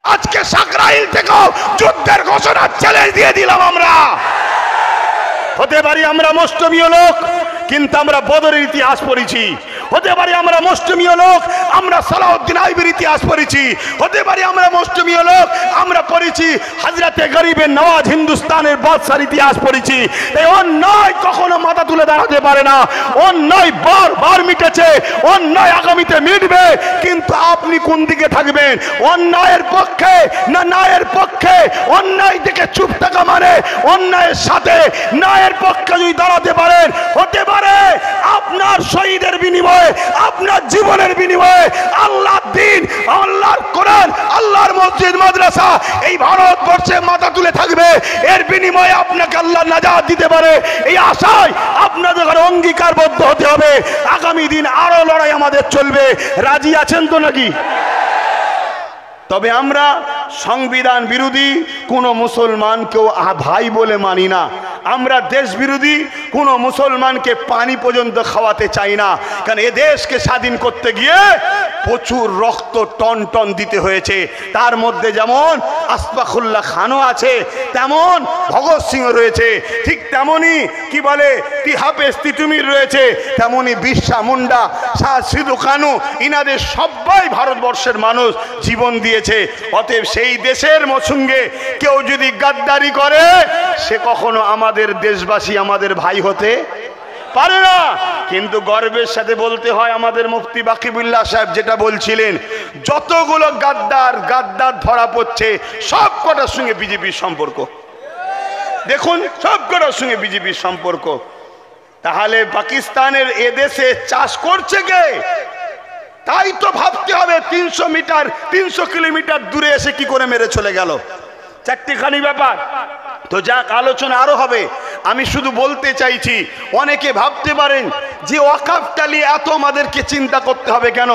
আজকে সাকরাইল থেকেও যুদ্ধের ঘোষণা চ্যালেঞ্জ দিয়ে দিলাম আমরা। হতে পারি আমরা মুসলিমীয় লোক, কিন্তু আমরা বদরের ইতিহাস পড়েছি। হতে পারি আমরা মুসলিমীয় লোক, আমরা সালাউদ্দিন আইবির ইতিহাস পড়েছি। হতে পারি আমরা মুসলিমীয় লোক, আমরা পড়েছি হযরতে গরিবে নওয়াজ হিন্দুস্তানের বাদশার ইতিহাস পড়েছি। এই অন্যায় কখনো মাথা তুলে দাঁড়াতে পারে না। অন্যায় বারবার মিটেছে, অন্যায় আগামীতে মিটবে, কিন্তু আপনি কোন দিকে থাকবেন? অন্যায়ের পক্ষে না ন্যায়ের পক্ষে? অন্যায় থেকে চুপ থাকা মানে অন্যায়ের সাথে ন্যায়ের পক্ষে যদি দাঁড়াতে পারেন, হতে পারে আপনার শহীদের বিনিময়ে, আপনার জীবনের বিনিময়ে আল্লাহর দ্বীন, আল্লাহর কোরআন, আল্লাহর মসজিদ মাদ্রাসা এই ভারতবর্ষে মাথা তুলে থাকবে। এর বিনিময়ে আপনাকে আল্লাহ নাজাত দিতে পারে, এই আশায় আপনাদের অঙ্গীকারবদ্ধ হতে হবে। আগামী দিন আরো লড়াই আমাদের চলবে। রাজি আছেন তো নাকি? তবে আমরা সংবিধান বিরোধী কোনো মুসলমানকেও ভাই বলে মানি না। আমরা দেশ বিরোধী কোনো মুসলমানকে পানি পর্যন্ত খাওয়াতে চাই না, কারণ এ দেশকে স্বাধীন করতে গিয়ে প্রচুর রক্ত টন টন দিতে হয়েছে। তার মধ্যে যেমন আশফাকুল্লাহ খানও আছে, তেমন ভগৎ সিং রয়েছে, ঠিক তেমনি কি বলে তিহাফেজ তিতুমির রয়েছে, তেমনি বিরসা মুন্ডা, শাহ সিধু কানু, ইনাদের সবাই ভারতবর্ষের মানুষ জীবন দিয়েছে। অতএব সেই দেশের সঙ্গে কেউ যদি গাদ্দারি করে, সে কখনো আমাদের দেশবাসী, আমাদের ভাই হতে পারে না। কিন্তু গর্বের সাথে বলতে হয়, আমাদের মুফতি বাকিবুল্লাহ সাহেব যেটা বলছিলেন, যতগুলো গাদ্দার ধরা পড়ছে সব কটার সঙ্গে বিজেপির সম্পর্ক। দেখুন, সব কটার সঙ্গে বিজেপির সম্পর্ক। তাহলে পাকিস্তানের এদেশে চাষ করছে কে? তাই তো ভাবতে হবে 300 কিলোমিটার দূরে এসে কি করে মেরে চলে গেল। চারটিখানি ব্যাপার। তো যাক, আলোচনা আরো হবে। আমি শুধু বলতে চাইছি, অনেকে ভাবতে পারেন যে ওয়াকফটা নিয়ে এত আমাদেরকে চিন্তা করতে হবে কেন?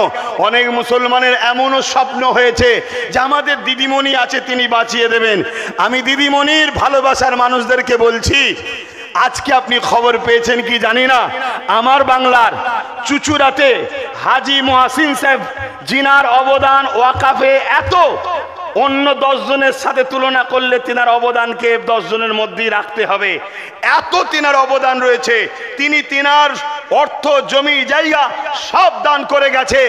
অনেক মুসলমানের এমনও স্বপ্ন হয়েছে যে আমাদের দিদিমণি আছে, তিনি বাঁচিয়ে দেবেন। আমি দিদিমণির ভালোবাসার মানুষদেরকে বলছি, আজকে আপনি খবর পেয়েছেন কি জানি না, আমার বাংলার চুচুড়াতে হাজি মহাসিন সাহেব, জিনার অবদান ওয়াকফে এত, অন্য 10 জনের সাথে তুলনা করলে তিনার অবদানকে 10 জনের মধ্যেই রাখতে হবে। এত তিনার অবদান রয়েছে। তিনি তিনার অর্থ, জমি, জায়গা সব দান করে গেছে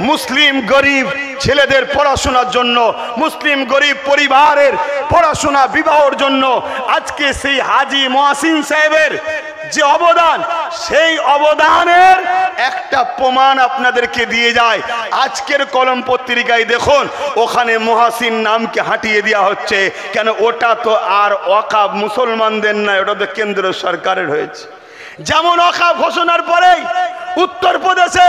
মুসলিম গরিব ছেলেদের পড়াশোনার জন্য, মুসলিম গরিব পরিবারের পড়াশোনা, বিবাহের জন্য। আজকে সেই হাজি মহাসিন সাহেবের যে অবদান, সেই অবদানের একটা প্রমাণ আপনাদেরকে দিয়ে যায়। আজকের কলম পত্রিকায় দেখুন, ওখানে মহাসিন নামকে হাঁটিয়ে দেওয়া হচ্ছে। কেন? ওটা তো আর ওয়াকফ মুসলমানদের নয়, ওটা তো কেন্দ্র সরকারের হয়েছে। যেমন ওয়াকফ ঘোষণার পরেই উত্তরপ্রদেশে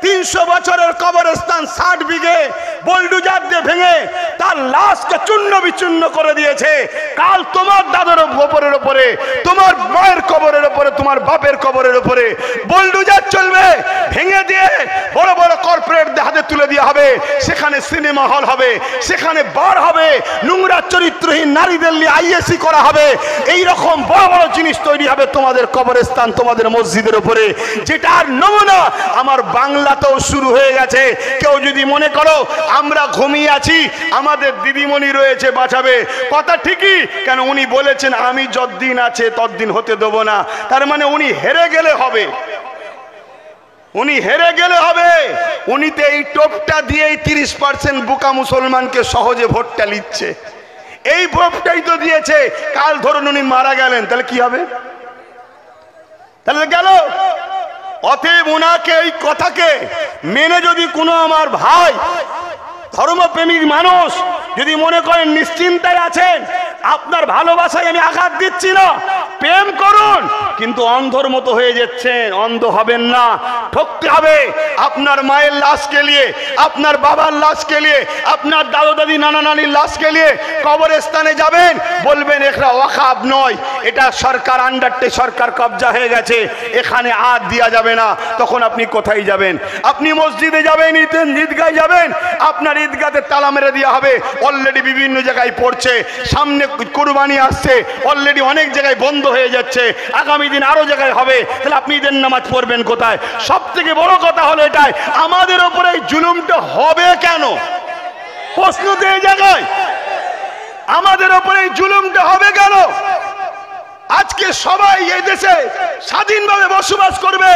300 বছরের কবরস্থান 60 বিঘে বুলডোজার দিয়ে ভেঙে তার লাশকে চূর্ণ বিচূর্ণ করে দিয়েছে। কাল তোমার দাদুর গোপরের উপরে, তোমার মায়ের কবরের উপরে, তোমার বাপের কবরের উপরে বুলডোজার চলবে, ভেঙে দিয়ে বড় বড় কর্পোরেটদের হাতে তুলে দেওয়া হবে। সেখানে সিনেমা হল হবে, সেখানে বার হবে, নোংরা চরিত্রহীন নারীদের নিয়ে আইএসি করা হবে। এই রকম বড় বড় জিনিস তৈরি হবে তোমাদের কবরস্থান, তোমাদের মসজিদের উপরে। যেটার নমুনা আমার বাংলাতেও শুরু হয়ে গেছে। কেউ যদি মনে করো আমরা ঘুমিয়ে আছি, আমাদের দিদিমণি রয়েছে, বাঁচাবে, কথা ঠিকই। কেন? উনি বলেছেন আমি যতদিন আছে ততদিন হতে দেব না। তার মানে উনি হেরে গেলে হবে, উনি হেরে গেলে হবে। উনি তো এই টোপটা দিয়েই 30% বোকা মুসলমানকে সহজে ভোটটা নিচ্ছে। এই ভোটটাই তো দিয়েছে। কাল ধরুন উনি মারা গেলেন, তাহলে কি হবে? তাহলে গেল। অতএব উনাকে, এই কথাকে মেনে যদি কোনো আমার ভাই ধর্মপ্রেমিক মানুষ যদি মনে করেন নিশ্চিন্তায় আছেন, আপনার ভালোবাসায় আমি আঘাত দিচ্ছি না, প্রেম করুন, কিন্তু অন্ধর মতো হয়ে যাচ্ছেন। অন্ধ হবেন না, ঠকতে হবে। আপনার মায়ের লাশকে নিয়ে, আপনার বাবার লাশকে নিয়ে, আপনার দাদু দাদি নানা নানির লাশকে নিয়ে কবরস্থানে যাবেন, বলবেন এটা ওয়াকফ নয়, এটা সরকার আন্ডারটে, সরকার কবজা হয়ে গেছে, এখানে আর দেওয়া যাবে না। তখন আপনি কোথায় যাবেন? আপনি মসজিদে যাবেন, ঈদগায় যাবেন, আপনার ঈদগাতে তালা মেরে দেওয়া হবে। অলরেডি বিভিন্ন জায়গায় পড়ছে, সামনে কুরবানি আসছে, অলরেডি অনেক জায়গায় বন্ধ হয়ে যাচ্ছে, আগামী দিন আরো জায়গায় হবে। তাহলে আপনি ঈদের নামাজ পড়বেন কোথায়? সব থেকে বড় কথা হলো এটাই, আমাদের উপরে এই জুলুমটা হবে কেন? প্রশ্ন তো এই জায়গায়। আমাদের উপরে এই জুলুমটা হবে কেন? আজকে সবাই এই দেশে স্বাধীনভাবে বসবাস করবে,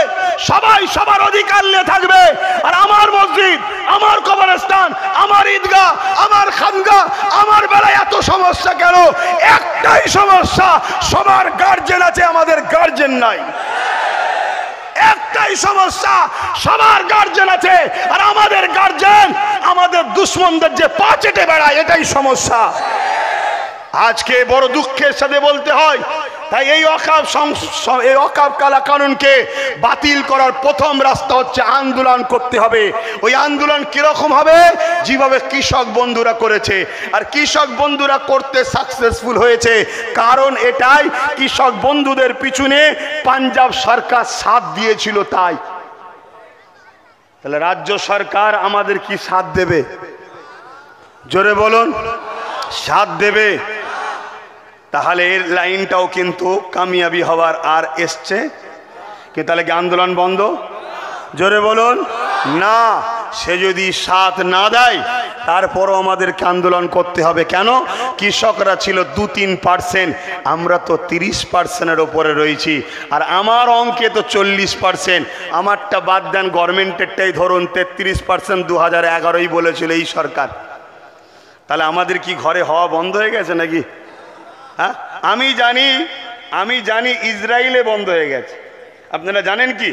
সবাই সবার অধিকার নিয়ে থাকবে, আর আমার মসজিদ, আমার কবরস্থান, আমার ঈদগাহ, আমার খানগাহ, আমার বেলায় এত সমস্যা কেন? একটাই সমস্যা, সবার গার্জেন আছে, আমাদের গার্জেন নাই। একটাই সমস্যা, সবার গার্জেন আছে আর আমাদের গার্জেন আমাদের দুশ্মনদের যে পা চেটে বেড়ায়, এটাই সমস্যা। আজকে বড় দুঃখের সাথে বলতে হয়, তাই এই ওয়াকফ কালা কানুনকে বাতিল করার প্রথম রাস্তা হচ্ছে আন্দোলন করতে হবে। ওই আন্দোলন কিরকম হবে? যেভাবে কৃষক বন্ধুরা করেছে, আর কৃষক বন্ধুরা করতে সাকসেসফুল হয়েছে, কারণ এটাই কৃষক বন্ধুদের পিছনে পাঞ্জাব সরকার সাথ দিয়েছিল। তাই তাহলে রাজ্য সরকার আমাদের কি সাথ দেবে? জোরে বলুন, সাথ দেবে? তাহলে এর লাইনটাও কিন্তু কামিয়াবি হওয়ার আর এসছে কি? তাহলে কি আন্দোলন বন্ধ? জোরে বলুন না। সে যদি সাথ না দেয় তারপরও আমাদেরকে আন্দোলন করতে হবে। কেন? কৃষকরা ছিল 2-3%, আমরা তো 30%-এর ওপরে রয়েছি, আর আমার অঙ্কে তো 40%। আমারটা বাদ দেন, গভর্নমেন্টেরটাই ধরুন 33%, 2011-ই বলেছিল এই সরকার। তাহলে আমাদের কি ঘরে হওয়া বন্ধ হয়ে গেছে নাকি? হ্যাঁ, আমি জানি ইসরায়েলে বন্ধ হয়ে গেছে। আপনারা জানেন কি?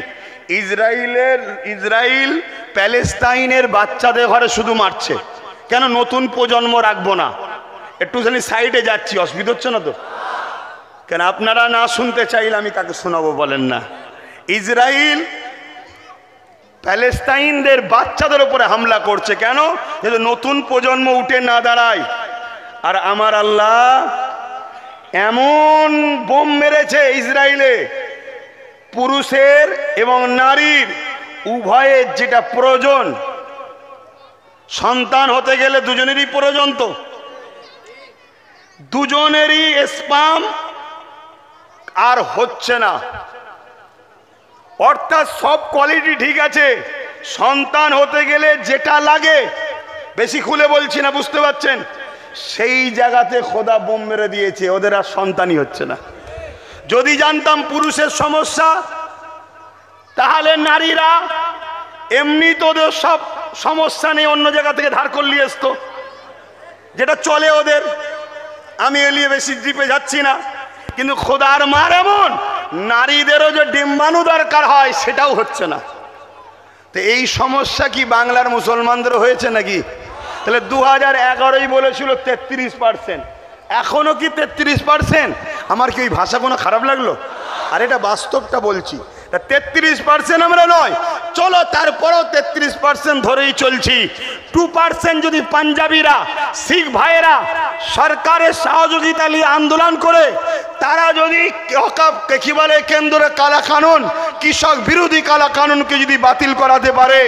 ইসরায়েল প্যালেস্তাইনের বাচ্চাদের ঘরে শুধু মারছে। কেন? নতুন প্রজন্ম রাখবো না। একটুখানি সাইডে যাচ্ছি, অসুবিধা হচ্ছে না তো? কেন আপনারা না শুনতে চাইলে আমি কাকে শোনাবো বলেন না? ইসরায়েল প্যালেস্তাইনদের বাচ্চাদের উপরে হামলা করছে। কেন? যাতে নতুন প্রজন্ম উঠে না দাঁড়ায়। আর আমার আল্লাহ এমন বোম মেরেছে ইসরায়েলে, পুরুষের এবং নারীর উভয়ের যেটা প্রয়োজন, সন্তান হতে গেলে দুজনেরই প্রয়োজন, তো দুজনেরই স্পাম আর হচ্ছে না। অর্থাৎ সব কোয়ালিটি ঠিক আছে, সন্তান হতে গেলে যেটা লাগে, বেশি খুলে বলছি না, বুঝতে পারছেন, সেই জায়গাতে খোদা বোম মেরে দিয়েছে, ওদের আর সন্তানই হচ্ছে না। যদি জানতাম পুরুষের সমস্যা, তাহলে নারীরা এমনি তো ওদের সব সমস্যা নেই, অন্য জায়গা থেকে ধার করে নিয়ে আসতো, যেটা চলে ওদের। আমি এলিয়ে বেশি ডিপে যাচ্ছি না, কিন্তু খোদার মার এমন, নারীদেরও যে ডিম্বাণু দরকার হয় সেটাও হচ্ছে না। তো এই সমস্যা কি বাংলার মুসলমানদের হয়েছে নাকি? তাহলে 2011-ই বলেছিল 33%, এখনো কি 33%? আমার কি ওই ভাষা কোনো খারাপ লাগলো? আর এটা বাস্তবটা বলছি। 33% আমরা নয়, চলো তারপরেও 33% ধরেই চলছি। 2% যদি পাঞ্জাবিরা, শিখ ভাইয়েরা সরকারের সহযোগিতা নিয়ে আন্দোলন করে, তারা যদি কি বলে কেন্দ্রে কালা কানুন, কৃষক বিরোধী কালা কানুনকে যদি বাতিল করাতে পারে,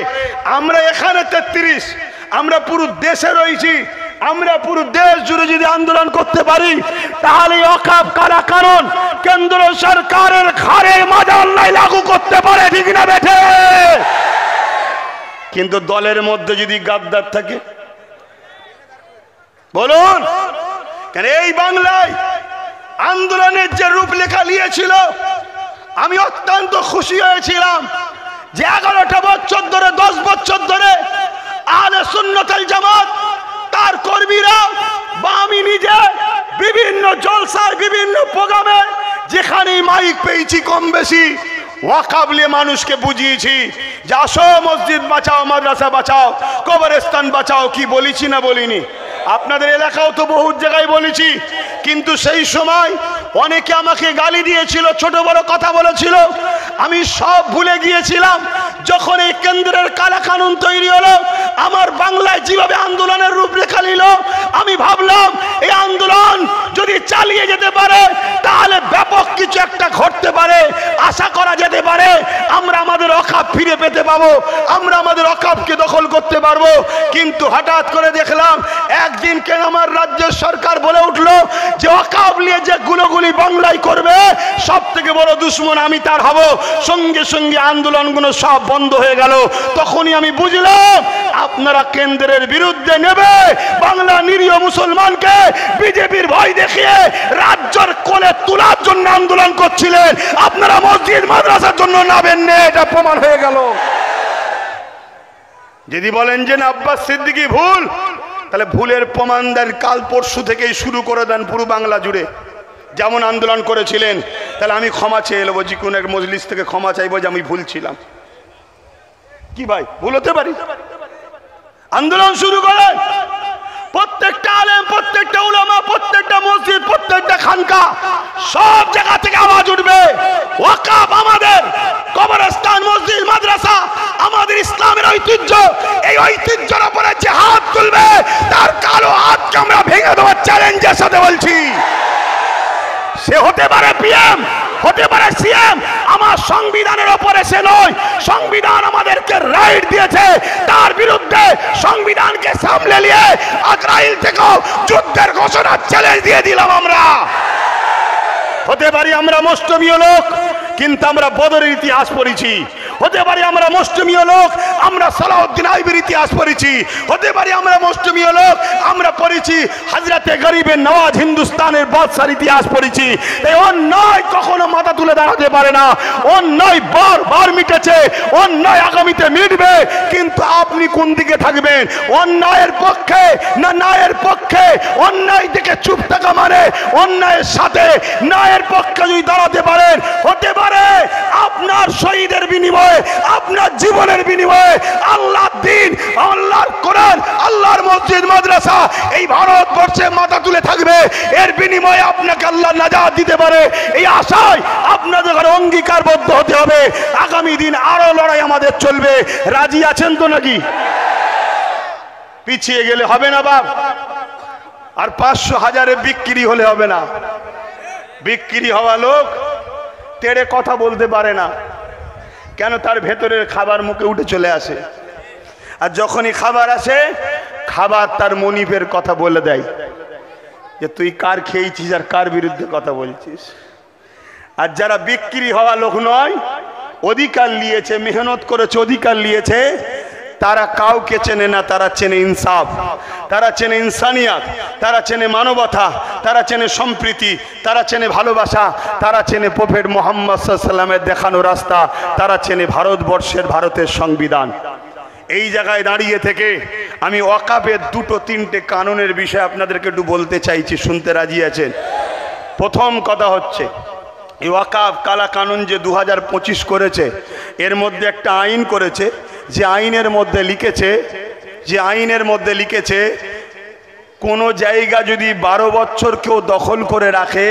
আমরা এখানে 33, আমরা পুরো দেশে রয়েছি, আমরা পুরো দেশ জুড়ে যদি আন্দোলন করতে পারি, তাহলে ওয়াকফ কালা কানুন কেন্দ্র সরকারের ঘাড়ে মাজার নাই লাগু করতে পারে, ঠিক না বেঠে? কিন্তু দলের মধ্যে যদি গাদ্দার থাকে, বলুন কেন? এই বাংলায় আন্দোলনের যে রূপলেখা নিয়েছিল, আমি অত্যন্ত খুশি হয়েছিলাম যে 11টা বছর ধরে, 10 বছর ধরে আহলে সুন্নাত ওয়াল জামাত, তার কর্মীরা বা আমি নিজে বিভিন্ন জলসায়, বিভিন্ন প্রোগ্রামে যেখানেই মাইক পেয়েছি, কম বেশি ওয়াকফ নিয়ে মানুষকে বুঝিয়েছি যে আসো মসজিদ বাঁচাও, মাদ্রাসা বাঁচাও, কবরস্থান বাঁচাও। কি বলেছি না বলিনি? আপনাদের এলাকাও তো বহু জায়গায় বলেছি, কিন্তু সেই সময় অনেকে আমাকে গালি দিয়েছিল, ছোট বড় কথা বলেছিল, আমি সব ভুলে গিয়েছিলাম। যখন এই কেন্দ্রের কালা কানুন তৈরি হলো, আমার বাংলায় যেভাবে আন্দোলনের রূপরেখা নিল, আমি ভাবলাম এই আন্দোলন যদি চালিয়ে যেতে পারে তাহলে ব্যাপক কিছু একটা ঘটতে পারে, আশা করা যেতে পারে আমরা আমাদের ওয়াকফ ফিরে পেতে পাবো, আমরা আমাদের ওয়াকফকে দখল করতে পারবো। কিন্তু হঠাৎ করে দেখলাম একদিন কেন আমার রাজ্যের সরকার বলে উঠলো যে ওয়াকফ নিয়ে যে গুলোগুলি বাংলায় করবে সব থেকে বড় দুশ্মন আমি তার হব। সঙ্গে সঙ্গে আন্দোলনগুলো সব বন্ধ হয়ে গেল। তখনই আমি বুঝলাম আপনারা কেন্দ্রের বিরুদ্ধে নেবে বাংলা নিরীহ মুসলমানকে বিজেপির ভয় দেখিয়ে রাজ্যের কোলে তোলার জন্য আন্দোলন করছিলেন, আপনারা মসজিদ মাদ্রাসার জন্য নাবেন না, এটা প্রমাণ হয়ে গেল। যদি বলেন যে না আব্বাস সিদ্দিকী ভুল, তাহলে ভুলের প্রমাণ দেন কাল পরশু থেকেই শুরু করে দেন পুরো বাংলা জুড়ে যেমন আন্দোলন করেছিলেন। তাহলে আমি ক্ষমা চেয়ে নেবো, যে কোনো এক মজলিস থেকে ক্ষমা চাইবো যে আমি ভুল ছিলাম। কি ভাই ভুল হতে পারি? আন্দোলন শুরু করেন, প্রত্যেকটা আলেম, প্রত্যেকটা উলামা, প্রত্যেকটা মসজিদ, প্রত্যেকটা খানকা, সব জায়গা থেকে আওয়াজ উঠবে ওয়াকফ আমাদের, কবরস্থান, মসজিদ, মাদ্রাসা আমাদের ইসলামের ঐতিহ্য। এই ঐতিহ্যের উপরে যে হাত তুলবে তার কালো হাতকে আমরা ভেঙে দেওয়ার চ্যালেঞ্জের সাথে বলছি। সে হতে পারে পিএম, হতে পারে সিএম, আমার সংবিধানের উপরে সে নয়। সংবিধান আমাদেরকে রাইট দিয়েছে, তার বিরুদ্ধে সংবিধানকে সামলে নিয়ে আজরাইল থেকেও যুদ্ধের ঘোষণা চ্যালেঞ্জ দিয়ে দিলাম আমরা। হতে পারি আমরা মুসলিমীয় লোক, কিন্তু আমরা বদরের ইতিহাস পড়েছি। হতে পারি আমরা মুসলিমীয় লোক, আমরা সালাউদ্দিন আইবির ইতিহাস পড়েছি। হতে পারি আমরা মুসলিমীয় লোক, আমরা পড়েছি হযরতে গরিবের নওয়াজ হিন্দুস্তানের বাদশার ইতিহাস পড়েছি। এই অন্যায় কখনো মাথা তুলে দাঁড়াতে পারে না। অন্যায় বারবার মিটেছে, অন্যায় আগামীতে মিটবে, কিন্তু আপনি কোন দিকে থাকবেন? অন্যায়ের পক্ষে না ন্যায়ের পক্ষে? অন্যায় দিকে চুপ থাকা মানে অন্যায়ের সাথে ন্যায়ের পক্ষে যদি দাঁড়াতে পারেন, হতে পারে আপনার শহীদের বিনিময়ে, আপনার জীবনের বিনিময়ে আল্লাহর দ্বীন, আল্লাহর কোরআন, আল্লাহর মসজিদ মাদ্রাসা এই ভারতবর্ষে মাথা তুলে থাকবে। এর বিনিময়ে আপনাকে আল্লাহ নাজাত দিতে পারে, এই আশায় আপনাদের অঙ্গীকারবদ্ধ হতে হবে। আগামী দিন আরো লড়াই আমাদের চলবে। রাজি আছেন তো নাকি? পিছিয়ে গেলে হবে না বাপ, আর 500,000 বিক্রি হলে হবে না। বিক্রি হওয়া লোক তেড়ে কথা বলতে পারে না, কেন? তার ভেতরের খাবার মুখে উঠে চলে আসে, আর যখনই খাবার আসে খাবার তার মনিবের কথা বলে দেয় যে তুই কার খেয়েছিস আর কার বিরুদ্ধে কথা বলছিস। আর যারা বিক্রি হওয়া লোক নয়, অধিকার নিয়েছে, মেহনত করেছে, অধিকার নিয়েছে, তারা কাউকে চেনে না, তারা চেনে ইনসাফ, তারা চেনে ইনসানিয়াত, তারা চেনে মানবতা, তারা চেনে সম্প্রীতি, তারা চেনে ভালোবাসা, তারা চেনে প্রফেট মুহাম্মদ সাল্লাল্লাহু আলাইহি ওয়াসাল্লামের দেখানো রাস্তা, তারা চেনে ভারতের সংবিধান। এই জায়গায় দাঁড়িয়ে থেকে আমি ওয়াকফের 2-3টে কানুনের বিষয়ে আপনাদেরকে একটু বলতে চাইছি, শুনতে রাজি আছেন? প্রথম কথা হচ্ছে এই ওয়াকফ কালা কানুন যে 2025 করেছে, এর মধ্যে একটা আইন করেছে, যে আইনের মধ্যে লিখেছে কোনো জায়গা যদি 12 বছর কেউ দখল করে রাখে,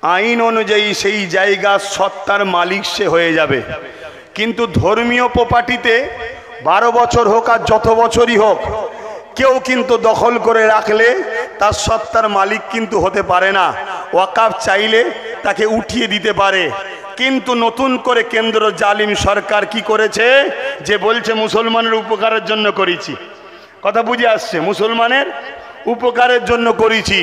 আইন অনুযায়ী সেই জায়গা সত্তার মালিক সে হয়ে যাবে। কিন্তু ধর্মীয় প্রপার্টিতে 12 বছর হোক আর যত বছরই হোক, কেউ কিন্তু দখল করে রাখলে তার সত্তার মালিক কিন্তু হতে পারে না। ওয়াকফ চাইলে তাকে উঠিয়ে দিতে পারে। কিন্তু নতুন করে কেন্দ্র জালিম সরকার কি করেছে, যে বলছে মুসলমানের উপকারের জন্য করেছি। কথা বুঝে আসছে? মুসলমানের উপকারের জন্য করেছি।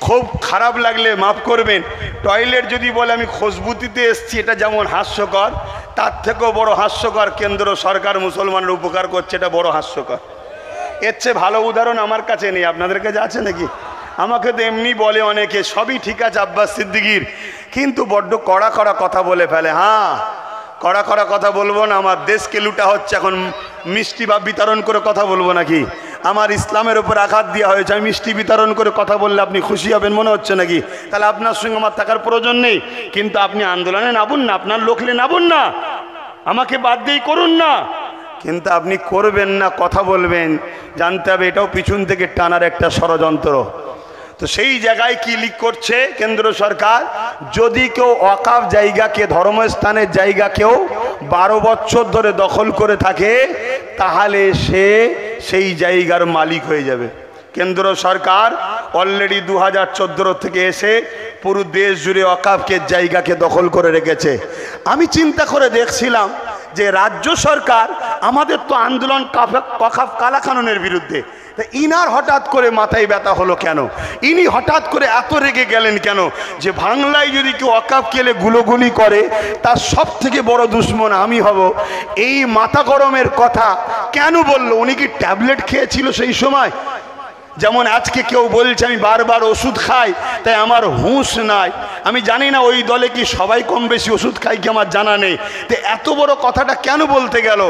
খুব খারাপ লাগলে মাফ করবেন, টয়লেট যদি বলে আমি খুশবুতিতে এসছি, এটা যেমন হাস্যকর, তার থেকেও বড় হাস্যকর কেন্দ্র সরকার মুসলমানের উপকার করছে, এটা বড় হাস্যকর। এর চেয়ে ভালো উদাহরণ আমার কাছে নেই। আপনাদের কাছে আছে নাকি? আমাকে তো এমনি বলে অনেকে, সবই ঠিক আছে আব্বাস সিদ্দিকীর, কিন্তু বড্ড কড়া কড়া কথা বলে ফেলে। হ্যাঁ, কড়া কড়া কথা বলবো না। আমার দেশকে লুটা হচ্ছে, এখন মিষ্টি বা বিতরণ করে কথা বলবো নাকি? আমার ইসলামের উপর আঘাত দেওয়া হয়েছে, আমি মিষ্টি বিতরণ করে কথা বললে আপনি খুশি হবেন মনে হচ্ছে নাকি? তাহলে আপনার সঙ্গে আমার থাকার প্রয়োজন নেই। কিন্তু আপনি আন্দোলনে নামুন না, আপনার লোকলে নামুন না, আমাকে বাদ দিয়েই করুন না, কিন্তু আপনি করবেন না, কথা বলবেন। জানতে হবে এটাও পিছন থেকে টানার একটা ষড়যন্ত্র। তো সেই জায়গায় কি লিক করছে কেন্দ্র সরকার, যদি কেউ ওয়াকফ জায়গাকে, ধর্মস্থানের জায়গাকেও 12 বছর ধরে দখল করে থাকে, তাহলে সে সেই জায়গার মালিক হয়ে যাবে। কেন্দ্র সরকার অলরেডি 2014 থেকে এসে পুরো দেশ জুড়ে ওয়াকফের জায়গাকে দখল করে রেখেছে। আমি চিন্তা করে দেখছিলাম যে রাজ্য সরকার, আমাদের তো আন্দোলন ওয়াকফ কালা কানুনের বিরুদ্ধে, তা ইনার হঠাৎ করে মাথায় ব্যথা হলো কেন? ইনি হঠাৎ করে এত রেগে গেলেন কেন যে বাংলায় যদি কেউ ওয়াকফ কেলে গুলোগুলি করে তার সব থেকে বড় দুশ্মন আমি হব? এই মাথা গরমের কথা কেন বললো? উনি কি ট্যাবলেট খেয়েছিল সেই সময়? যেমন আজকে কেউ বলছে আমি বারবার ওষুধ খাই তাই আমার হুঁশ নাই। আমি জানি না ওই দলে কি সবাই কম বেশি ওষুধ খাই কি আমার জানা নেই। তো এত বড় কথাটা কেন বলতে গেল?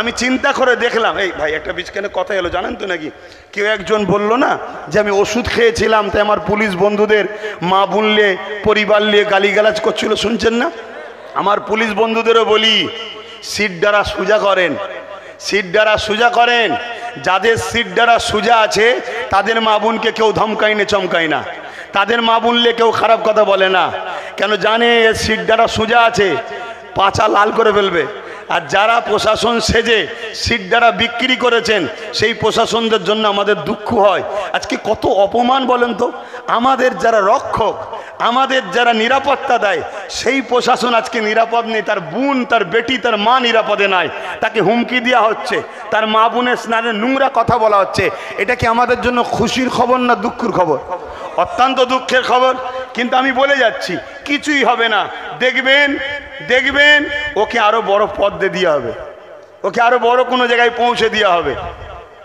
আমি চিন্তা করে দেখলাম, এই ভাই একটা বিচখানে কথা এলো জানেন তো নাকি? কেউ একজন বলল না যে আমি ওষুধ খেয়েছিলাম তাই আমার পুলিশ বন্ধুদের মা বোনলে পরিবার নিয়ে গালিগালাজ করছিল, শুনছেন না? আমার পুলিশ বন্ধুদেরও বলি সিট দ্বারা সোজা করেন, সিট দ্বারা সোজা করেন। যাদের সিট দ্বারা সোজা আছে তাদের মা বোনকে কেউ ধমকাই না চমকাই না, তাদের মা বোনলে কেউ খারাপ কথা বলে না। কেন জানে সিট দ্বারা সোজা আছে, পাছা লাল করে ফেলবে। আর যারা প্রশাসন সেজে সিট দ্বারা বিক্রি করেছেন সেই প্রশাসনদের জন্য আমাদের দুঃখ হয়। আজকে কত অপমান বলেন তো। আমাদের যারা রক্ষক, আমাদের যারা নিরাপত্তা দেয় সেই প্রশাসন আজকে নিরাপদ নেই। তার বোন, তার বেটি, তার মা নিরাপদে নাই, তাকে হুমকি দেওয়া হচ্ছে, তার মা বোনের স্নানে নোংরা কথা বলা হচ্ছে। এটা কি আমাদের জন্য খুশির খবর না দুঃখের খবর? অত্যন্ত দুঃখের খবর। কিন্তু আমি বলে যাচ্ছি কিছুই হবে না। দেখবেন দেখবেন ওকে আরো বড় পদ দিয়ে হবে, ওকে আরো বড় কোনো জায়গায় পৌঁছে দেওয়া হবে।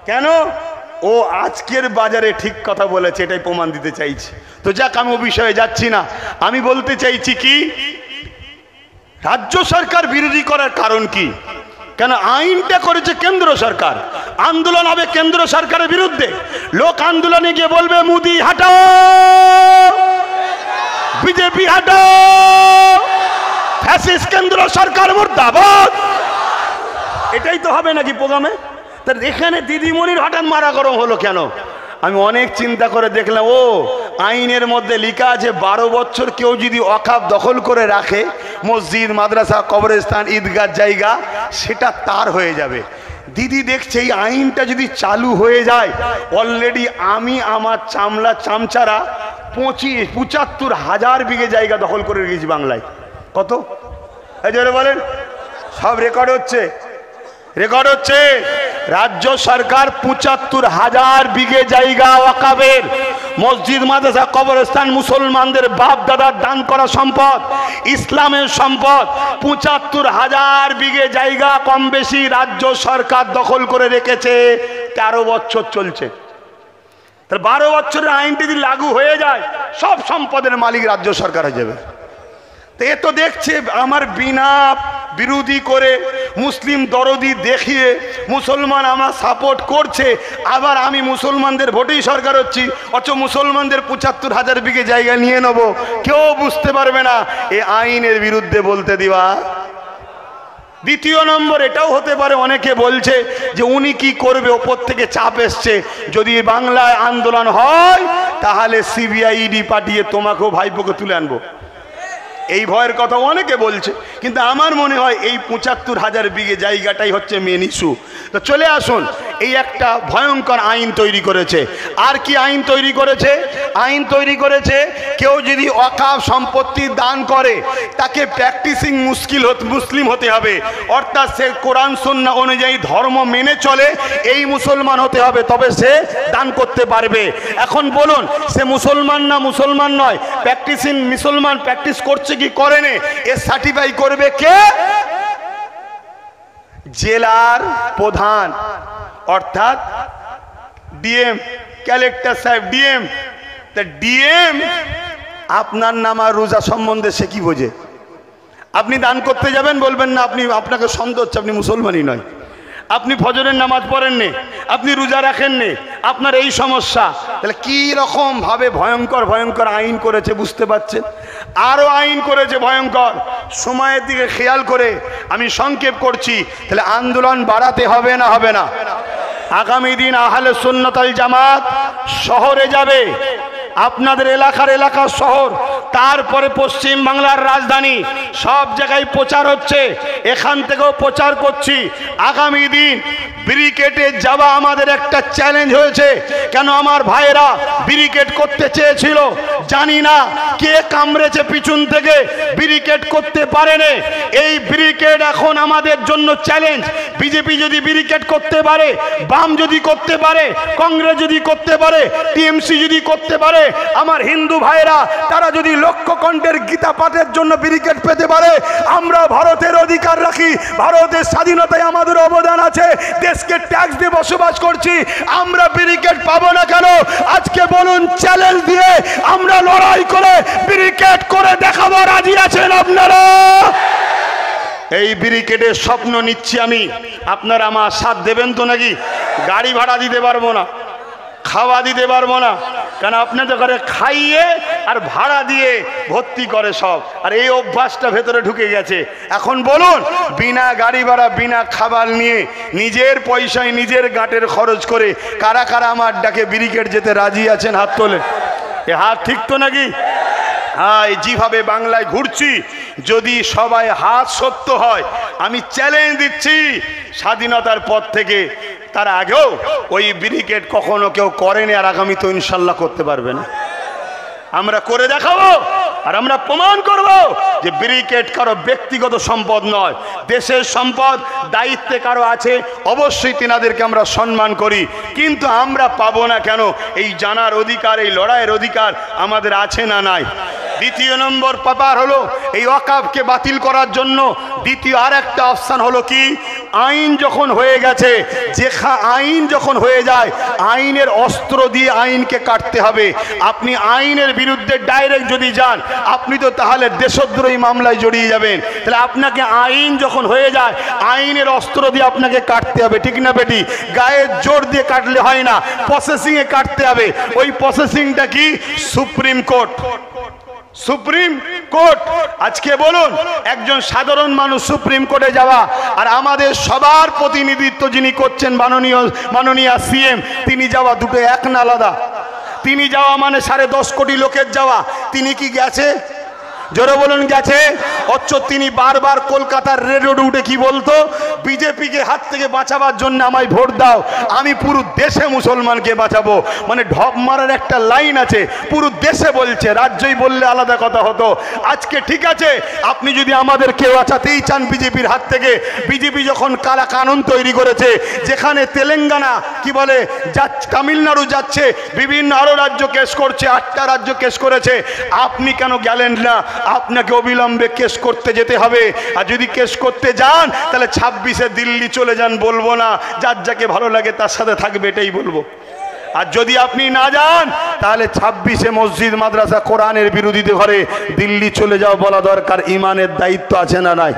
কেন? ও আজকের বাজারে ঠিক কথা বলেছে, এটাই প্রমাণ দিতে চাইছি। তো যাক, আমি ও বিষয়ে যাচ্ছি না। আমি বলতে চাইছি কি, রাজ্য সরকার বিরোধী করার কারণ কি? কেন আইনটা করেছে কেন্দ্র সরকার, আন্দোলন হবে কেন্দ্র সরকারের বিরুদ্ধে। লোক আন্দোলনে গিয়ে বলবে মোদি হাটাও, বিজেপি হাটাও, ফ্যাসিস্ট কেন্দ্র সরকার মুর্দাবাদ। এটাই তো হবে নাকি প্রোগ্রামে? তার এখানে দিদিমণির হঠাৎ মারা গরম হলো কেন? আমি অনেক চিন্তা করে দেখলাম, ও আইনের মধ্যে লেখা আছে 12 বছর কেউ যদি ওয়াকফ দখল করে রাখে, মসজিদ, মাদ্রাসা, কবরস্থান, ঈদগাহ জায়গা, সেটা তার হয়ে যাবে। দিদি দেখছে এই আইনটা যদি চালু হয়ে যায়, অলরেডি আমি আমার চামচারা 75,000 বিঘে জায়গা দখল করে রেখেছি বাংলায়। কত? এই যে বলেন, সব রেকর্ড হচ্ছে, রেকর্ড হচ্ছে। রাজ্য সরকার 75,000 বিঘে জায়গা ওয়াকফের, মসজিদ, মাদ্রাসা, কবরস্থান, মুসলমানদের বাপ দাদার দান করা সম্পদ, ইসলামের সম্পদ, 75,000 বিঘে জায়গা কম বেশি রাজ্য সরকার দখল করে রেখেছে। 13 বছর চলছে। 12 বছরের আইনটি যদি লাগু হয়ে যায়, সব সম্পদের মালিক রাজ্য সরকার হয়ে যাবে। তো এ তো দেখছে আমার বিনা বিরোধী করে, মুসলিম দরদি দেখিয়ে মুসলমান আমার সাপোর্ট করছে, আবার আমি মুসলমানদের ভোটেই সরকার হচ্ছি, অথচ মুসলমানদের 75,000 বিঘে জায়গা নিয়ে নেব, কেউ বুঝতে পারবে না। এ আইনের বিরুদ্ধে বলতে দিবা। দ্বিতীয় নম্বর, এটাও হতে পারে অনেকে বলছে যে উনি কি করবে, ওপর থেকে চাপ এসছে, যদি বাংলায় আন্দোলন হয় তাহলে সিবিআই ইডি পাঠিয়ে তোমাকেও ভাইপোকে তুলে আনবো। এই ভয়ের কথা অনেকে বলছে, কিন্তু আমার মনে হয় এই 75,000 বিঘে জায়গাটাই হচ্ছে মেন ইস্যু। তো চলে আসুন, এই একটা ভয়ঙ্কর আইন তৈরি করেছে। আর কি আইন তৈরি করেছে? আইন তৈরি করেছে কেউ যদি ওয়াকফ সম্পত্তি দান করে তাকে প্র্যাকটিসিং মুসলিম হতে হবে, অর্থাৎ সে কোরআন সুন্নাহ অনুযায়ী ধর্ম মেনে চলে, এই মুসলমান হতে হবে, তবে সে দান করতে পারবে। এখন বলুন, সে মুসলমান না মুসলমান নয়, প্র্যাকটিসিং মুসলমান প্র্যাকটিস করছে কি করেনি, এ সার্টিফাই করবে কে? জেলার প্রধান, অর্থাৎ ডিএম, কালেক্টর সাহেব, ডিএম। তা ডিএম আপনার নামা রোজা সম্বন্ধে সে কি বোঝে? আপনি দান করতে যাবেন, বলবেন না আপনি, আপনাকে সন্দেহ হচ্ছে আপনি মুসলমানই নয়, আপনি ফজরের নামাজ পড়েননি, আপনি রোজা রাখেননি, আপনার এই সমস্যা। তাহলে কি রকম ভাবে ভয়ঙ্কর ভয়ঙ্কর আইন করেছে বুঝতে পারছেন? আরো আইন করেছে ভয়ঙ্কর। সময়ের দিকে খেয়াল করে আমি সংক্ষেপ করছি। তাহলে আন্দোলন বাড়াতে হবে না হবে না? আগামী দিন আহলে সুন্নাত ওয়াল জামাত শহরে যাবে, আপনাদের এলাকার শহর, তারপরে পশ্চিম বাংলার রাজধানী, সব জায়গায় প্রচার হচ্ছে, এখান থেকেও প্রচার করছি। আগামী দিন ব্রিকেটে যাওয়া আমাদের একটা চ্যালেঞ্জ হয়েছে। কেন আমার ভাইয়েরা ব্যারিকেড করতে চেয়েছিল, জানি না কে কামড়েছে পিছন থেকে, ব্যারিকেড করতে পারেনি। এই ব্যারিকেড এখন আমাদের জন্য চ্যালেঞ্জ। বিজেপি যদি ব্যারিকেড করতে পারে, বাম যদি করতে পারে, কংগ্রেস যদি করতে পারে, টিএমসি যদি করতে পারে, আমার হিন্দু ভাইরা তারা যদি লক্ষ কণ্ঠের গীতা পাঠের জন্য ব্যারিকেড পেতে পারে, আমরা ভারতের অধিকার রাখি, ভারতের স্বাধীনতায় আমাদের অবদান আছে, দেশকে ট্যাক্স দিয়ে বসবাস করছি, আমরা ব্যারিকেড পাবো না কেন? আজকে বলুন, চ্যালেঞ্জ দিয়ে আমরা লড়াই করে ব্যারিকেড করে দেখাবো, রাজি আছেন আপনারা? এই ব্যারিকেডের স্বপ্ন নিচ্ছি আমি, আপনারা আমার সাথ দেবেন তো নাকি? গাড়ি ভাড়া দিতে পারবো না, খাওয়া দিতে পারবো না, কারণ আপনাদের ঘরে খাইয়ে আর ভাড়া দিয়ে ভর্তি করে সব, আর এই অভ্যাসটা ভেতরে ঢুকে গেছে। এখন বলুন, বিনা গাড়ি ভাড়া বিনা খাবার নিয়ে নিজের পয়সায় নিজের গাঁটের খরচ করে কারা কারা আমার ডাকে ব্যারিকেড যেতে রাজি আছেন? হাত তোলেন। এ হাত ঠিক তো নাকি? হ্যাঁ, যেভাবে বাংলায় ঘুরছি, যদি সবাই হাত সত্য হয়, আমি চ্যালেঞ্জ দিচ্ছি, স্বাধীনতার পর থেকে তার আগেও ওই ব্যারিকেড কখনো কেউ করেনি, আর আগামী তো ইনশাল্লাহ করতে পারবে না। আমরা করে দেখাবো, আর আমরা প্রমাণ করব যে ব্যারিকেড কারো ব্যক্তিগত সম্পদ নয়, দেশের সম্পদ, দায়িত্বে কারো আছে, অবশ্যই তিনাদেরকে আমরা সম্মান করি, কিন্তু আমরা পাবো না কেন? এই জানার অধিকার, এই লড়াইয়ের অধিকার আমাদের আছে না নাই? দ্বিতীয় নম্বর ব্যাপার হলো এই ওয়াকফকে বাতিল করার জন্য দ্বিতীয় আর একটা অপশন হলো কি, আইন যখন হয়ে গেছে, আইন যখন হয়ে যায়, আইনের অস্ত্র দিয়ে আইনকে কাটতে হবে। আপনি আইনের বিরুদ্ধে ডাইরেক্ট যদি যান, আপনি তো তাহলে দেশদ্রোহী মামলায় জড়িয়ে যাবেন। তাহলে আপনাকে আইন যখন হয়ে যায়, আইনের অস্ত্র দিয়ে আপনাকে কাটতে হবে, ঠিক না বেটি? গায়ের জোর দিয়ে কাটলে হয় না, প্রসেসিংয়ে কাটতে হবে। ওই প্রসেসিংটা কি? Supreme court. Supreme court. আজকে বলুন, একজন সাধারণ মানুষ সুপ্রিম কোর্টে যাওয়া, আর আমাদের সবার প্রতিনিধিত্ব যিনি করছেন মাননীয় সিএম, তিনি যাওয়া দুটো এক না আলাদা? তিনি যাওয়া মানে 10.5 কোটি লোকের যাওয়া, তিনি কি গেছে? জোরে বলুন, গেছে? অথচ তিনি বারবার কলকাতার রেড রোডে উঠে কি বলতো? বিজেপিকে হাত থেকে বাঁচাবার জন্য আমায় ভোট দাও, আমি পুরো দেশে মুসলমানকে বাঁচাবো। মানে ঢপ মারার একটা লাইন আছে, পুরো দেশে বলছে, রাজ্যই বললে আলাদা কথা হতো। আজকে ঠিক আছে, আপনি যদি আমাদেরকে বাঁচাতেই চান বিজেপির হাত থেকে, বিজেপি যখন কালা কানুন তৈরি করেছে, যেখানে তেলেঙ্গানা কি বলে তামিলনাড়ু যাচ্ছে, বিভিন্ন আরো রাজ্য কেস করছে, 8টা রাজ্য কেস করেছে, আপনি কেন গেলেন না? আপনাকে অবিলম্বে কেস করতে যেতে হবে। আর যদি কেস করতে যান, তাহলে 26-এ দিল্লি চলে যান, বলবো না, যার যাকে ভালো লাগে তার সাথে থাকবে, এটাই বলবো। আর যদি আপনি না যান, তাহলে 26-এ মসজিদ মাদ্রাসা কোরআনের বিরোধীতে ঘরে দিল্লি চলে যাও বলা দরকার। ইমানের দায়িত্ব আছে না নাই?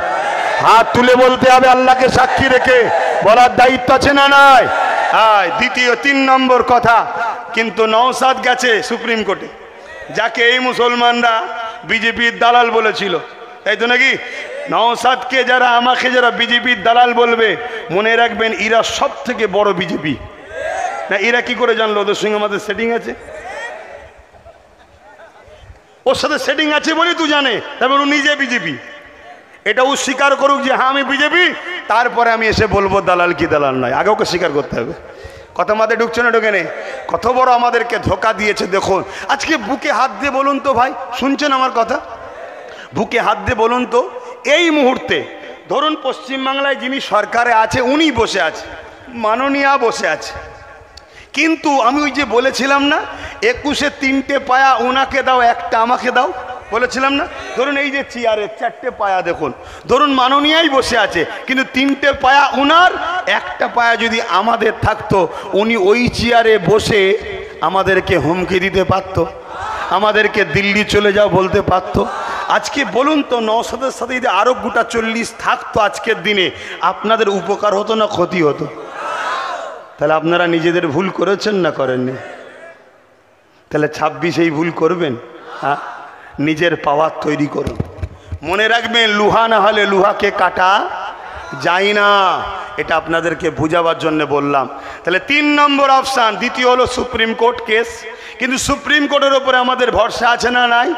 হাত তুলে বলতে হবে, আল্লাহকে সাক্ষী রেখে বলার দায়িত্ব আছে না নাই? দ্বিতীয় 3 নম্বর কথা, কিন্তু নওশাদ গেছে সুপ্রিম কোর্টে, যাকে এই মুসলমানরা বিজেপির দালাল বলেছিল, তাই তো নাকি? নওশাদকে যারা, আমাকে যারা বিজেপির দালাল বলবে, মনে রাখবেন এরা সব থেকে বড় বিজেপি। না, এরা কি করে জানলো ওদের সঙ্গে আমাদের সেটিং আছে? ওর সাথে সেটিং আছে বলেই তুই জানে, তারপর ও নিজে বিজেপি। এটা ও স্বীকার করুক যে হ্যাঁ আমি বিজেপি, তারপরে আমি এসে বলবো দালাল কি দালাল নয়। আগে ওকে স্বীকার করতে হবে। কথা মাথায় ঢুকছে না? ঢোকে নেই? কত বড় আমাদেরকে ধোকা দিয়েছে দেখুন। আজকে বুকে হাত দিয়ে বলুন তো ভাই, শুনছেন আমার কথা? বুকে হাত দিয়ে বলুন তো, এই মুহূর্তে ধরুন পশ্চিমবাংলায় যিনি সরকারে আছে উনি বসে আছে, মাননীয়া বসে আছে, কিন্তু আমি ওই যে বলেছিলাম না 21-এ 3টে পায়া ওনাকে দাও, একটা আমাকে দাও, বলেছিলাম না? ধরুন এই যে চেয়ারে 4টে পায়া দেখুন, ধরুন মাননীয়াই বসে আছে, কিন্তু 3টে পায়া উনার, একটা পায়া যদি আমাদের থাকতো, উনি ওই চেয়ারে বসে আমাদেরকে হুমকি দিতে পারত, আমাদেরকে দিল্লি চলে যাও বলতে পারত। আজকে বলুন তো, নওশাদের সাথে যদি আরো গোটা 40 থাকতো আজকের দিনে, আপনাদের উপকার হতো না ক্ষতি হতো? তাহলে আপনারা নিজেদের ভুল করেছেন না করেননি? তাহলে 26 এই ভুল করবেন? হ্যাঁ, নিজের পাওয়ার তৈরি করুন। মনে রাখবেন, লোহা না হলে লোহাকে কাটা যায় না, এটা আপনাদেরকে বোঝাবার জন্য বললাম। তাহলে 3 নম্বর অপশান। দ্বিতীয় হলো সুপ্রিম কোর্ট কেস, কিন্তু সুপ্রিম কোর্টের উপরে আমাদের ভরসা আছে না নাই?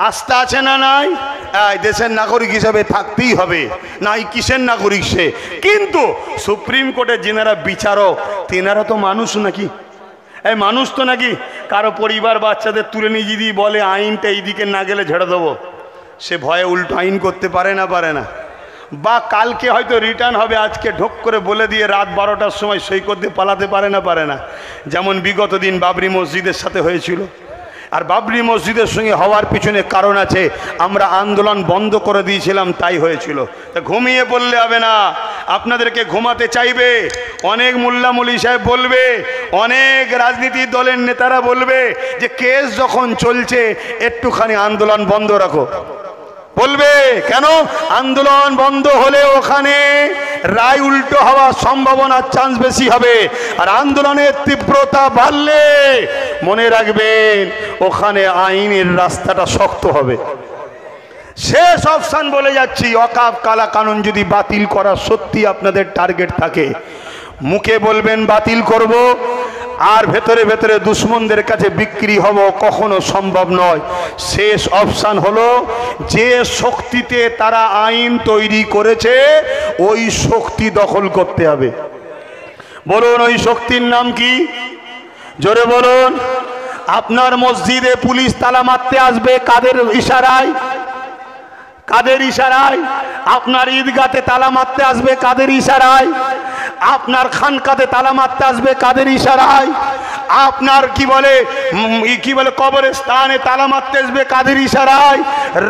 আস্থা আছে না নাই? দেশের নাগরিক হিসাবে থাকতেই হবে, নাই কিসের নাগরিক সে। কিন্তু সুপ্রিম কোর্টে যেনারা বিচারক, তেনারা তো মানুষ নাকি? এই মানুষ তো নাকি কারো পরিবার বাচ্চাদের তুলে নিয়ে যদি বলে আইনটা এইদিকে না গেলে ঝেড়ে দেবো, সে ভয়ে উল্টো আইন করতে পারে না। বা কালকে হয়তো রিটার্ন হবে, আজকে ঢোক করে বলে দিয়ে রাত 12টার সময় সই করতে পালাতে পারে না। যেমন বিগত দিন বাবরি মসজিদের সাথে হয়েছিল। আর বাবরি মসজিদের সঙ্গে হওয়ার পিছনে কারণ আছে, আমরা আন্দোলন বন্ধ করে দিয়েছিলাম, তাই হয়েছিল। তা ঘুমিয়ে পড়লে হবে না, আপনাদেরকে ঘুমাতে চাইবে। অনেক মোল্লা মৌলী সাহেব বলবে, অনেক রাজনীতির দলের নেতারা বলবে যে কেস যখন চলছে একটুখানি আন্দোলন বন্ধ রাখো। বলবে কেন? আন্দোলন বন্ধ হলে ওখানে রায় উল্টো হওয়ার সম্ভাবনার চান্স বেশি হবে। আর আন্দোলনের তীব্রতা বাড়লে মনে রাখবেন ওখানে আইনের রাস্তাটা শক্ত হবে। শেষ অপশন বলে যাচ্ছি, ওয়াকফ কালা কানুন যদি বাতিল করার সত্যি আপনাদের টার্গেট থাকে, মুখে বলবেন বাতিল করব, আর ভেতরে ভেতরে দুশ্মনদের কাছে বিক্রি হব, কখনো সম্ভব নয়। শেষ অপশন হলো যে শক্তিতে তারা আইন তৈরি করেছে ওই শক্তি দখল করতে হবে। বলুন ওই শক্তির নাম কি? জোরে বলুন। আপনার মসজিদে পুলিশ তালা মারতে আসবে কাদের ইশারায়? কাদের ইশারায়? আপনার ঈদগাতে তালা মারতে আসবে কাদের ইশারায়? আপনার খানকাতে তালা মারতে আসবে কাদের ইশারায়? আপনার কি বলে কবরস্থানে তালা মারতে আসবে কাদের ইশারায়?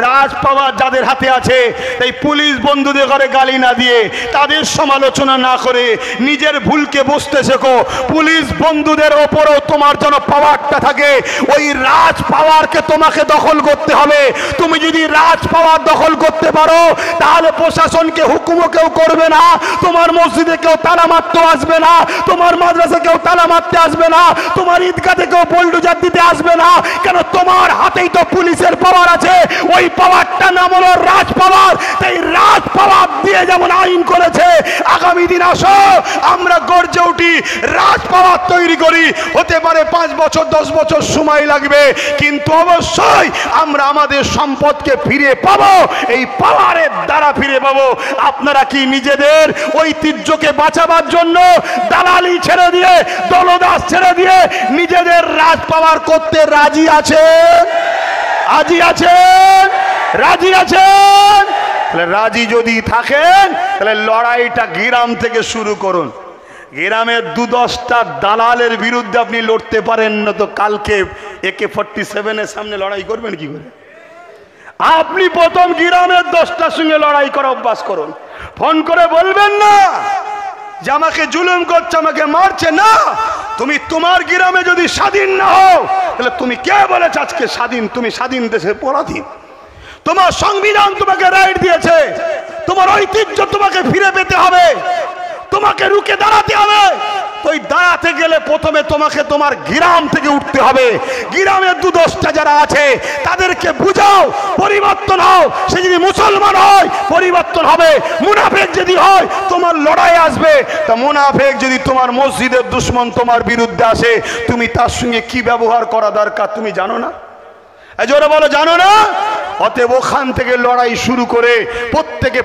রাজ পাওয়ার যাদের হাতে আছে, তাই পুলিশ বন্ধুদের ঘরে গালি না দিয়ে, তাদের সমালোচনা না করে নিজের ভুলকে বুঝতে শেখো। পুলিশ বন্ধুদের ওপরও তোমার যেন পাওয়ারটা থাকে, ওই রাজ পাওয়ারকে তোমাকে দখল করতে হবে। তুমি যদি রাজ পাওয়ার দখল করতে পারো তাহলে প্রশাসনকে হুকুমও কেউ করবে না, তোমার মসজিদে কেউ তালা মারতে আসবে না, তোমার মাদ্রাসা কেউ তালা মারতে আসবে না, তোমার ঈদগাতে কেউ বুলডোজার দিতে আসবে না। কেন? তোমার হাতেই তো পুলিশের পাওয়ার আছে। ওই পাওয়ারটা নাম হলো রাজ পাওয়ার। তাই রাজ পাওয়ার দিয়ে যেমন আইন করেছে, আগামী দিন আসো আমরা গর্জে উঠি, রাজ পাওয়ার তৈরি করি। হতে পারে 5 বছর 10 বছর সময় লাগবে, কিন্তু অবশ্যই আমরা আমাদের সম্পদকে ফিরে পাবো। এই পাওয়ারের দ্বারা ফিরে পাবো। আপনারা কি নিজেদের ঐতিহ্যকে বাঁচাবার জন্য দালালি ছেড়ে দিয়ে, দলদাস ছেড়ে দিয়ে নিজেদের রাজ পাওয়ার করতে রাজি আছেন? রাজি আছেন? রাজি আছেন? তাহলে রাজি যদি থাকেন তাহলে লড়াইটা গ্রাম থেকে শুরু করুন। গ্রামের 2-10টা দালালের বিরুদ্ধে আপনি লড়তে পারেন না, তো কালকে AK-47 এর সামনে লড়াই করবেন কি করে? আপনি প্রথম গ্রামের 10টার সঙ্গে লড়াই করা অভ্যাস করুন। ফোন করে বলবেন না যে আমাকে জুলুম করছে, আমাকে মারছে। না, তুমি তোমার গ্রামে যদি স্বাধীন না হও তাহলে তুমি কে বলেছ আজকে স্বাধীন? তুমি স্বাধীন দেশের পরাধীন। তোমার সংবিধান তোমাকে রাইট দিয়েছে, তোমার ঐতিহ্য তোমাকে ফিরে পেতে হবে, তোমাকে রুখে দাঁড়াতে হবে। ওই দাঁড়াতে গেলে প্রথমে তোমাকে তোমার গ্রাম থেকে উঠতে হবে। গ্রামের 2-10টা যারা আছে তাদেরকে বুঝাও, পরিবর্তন হও। সে যদি মুসলমান হয় পরিবর্তন হবে, মুনাফেক যদি হয় তোমার লড়াই আসবে। তা মুনাফেক যদি তোমার মসজিদের দুশ্মন তোমার বিরুদ্ধে আসে, তুমি তার সঙ্গে কি ব্যবহার করা দরকার তুমি জানো না? জোরে বলো, জানো না? অতএব ওখান থেকে লড়াই শুরু করে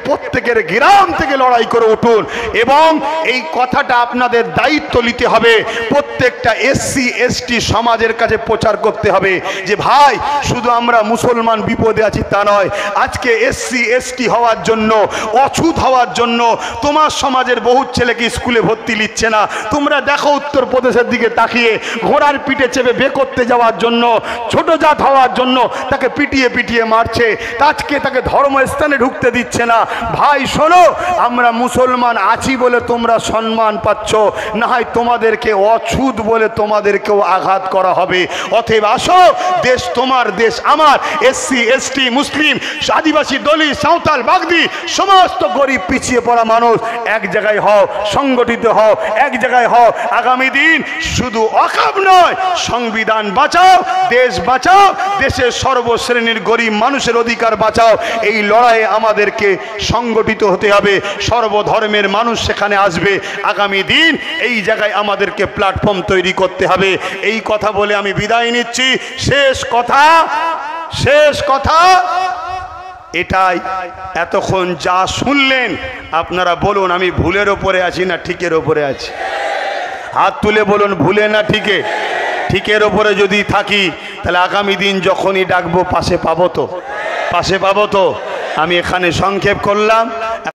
প্রত্যেকের গ্রাম থেকে লড়াই করে উঠুন। এবং এই কথাটা আপনাদের দায়িত্ব নিতে হবে, প্রত্যেকটা SC ST সমাজের কাছে প্রচার করতে হবে যে ভাই শুধু আমরা মুসলমান বিপদে আছি তা নয়। আজকে SC ST হওয়ার জন্য, অছুত হওয়ার জন্য তোমার সমাজের বহু ছেলেকে স্কুলে ভর্তি নিচ্ছে না। তোমরা দেখো উত্তরপ্রদেশের দিকে তাকিয়ে, ঘোড়ার পিঠে চেপে বে করতে যাওয়ার জন্য, ছোট জাত হওয়ার জন্য তাকে পিটিয়ে মারছে, আজকে তাকে ধর্মস্থানে ঢুকতে দিচ্ছে না। ভাই শোনো, আমরা মুসলমান আছি বলে তোমরা সম্মান পাচ্ছ, না হয় তোমাদেরকে অছুত বলে তোমাদেরকেও আঘাত করা হবে। অতএব আসো, দেশ তোমার, দেশ আমার। SC ST মুসলিম, আদিবাসী, দলিত, সাঁওতাল, বাগদি, সমস্ত গরিব পিছিয়ে পড়া মানুষ এক জায়গায় হও, সংগঠিত হও, এক জায়গায় হও। আগামী দিন শুধু ওয়াকফ নয়, সংবিধান বাঁচাও, দেশ বাঁচাও, দেশের সর্বশ্রেণীর গরিব মানুষের অধিকার বাঁচাও। এই লড়াইয়ে আমাদেরকে সংগঠিত হতে হবে, সর্বধর্মের মানুষ সেখানে আসবে। আগামী দিন এই জায়গায় আমাদেরকে প্ল্যাটফর্ম তৈরি করতে হবে। এই কথা বলে আমি বিদায় নিচ্ছি। শেষ কথা এটাই। এতক্ষণ যা শুনলেন আপনারা বলুন আমি ভুলের ওপরে আছি না ঠিকের ওপরে আছি? হাত তুলে বলুন ভুলে না ঠিকে। ঠিকের ওপরে যদি থাকি তাহলে আগামী দিন যখনই ডাকবো পাশে পাবো তো, পাশে পাবো তো। আমি এখানে সংক্ষেপ করলাম।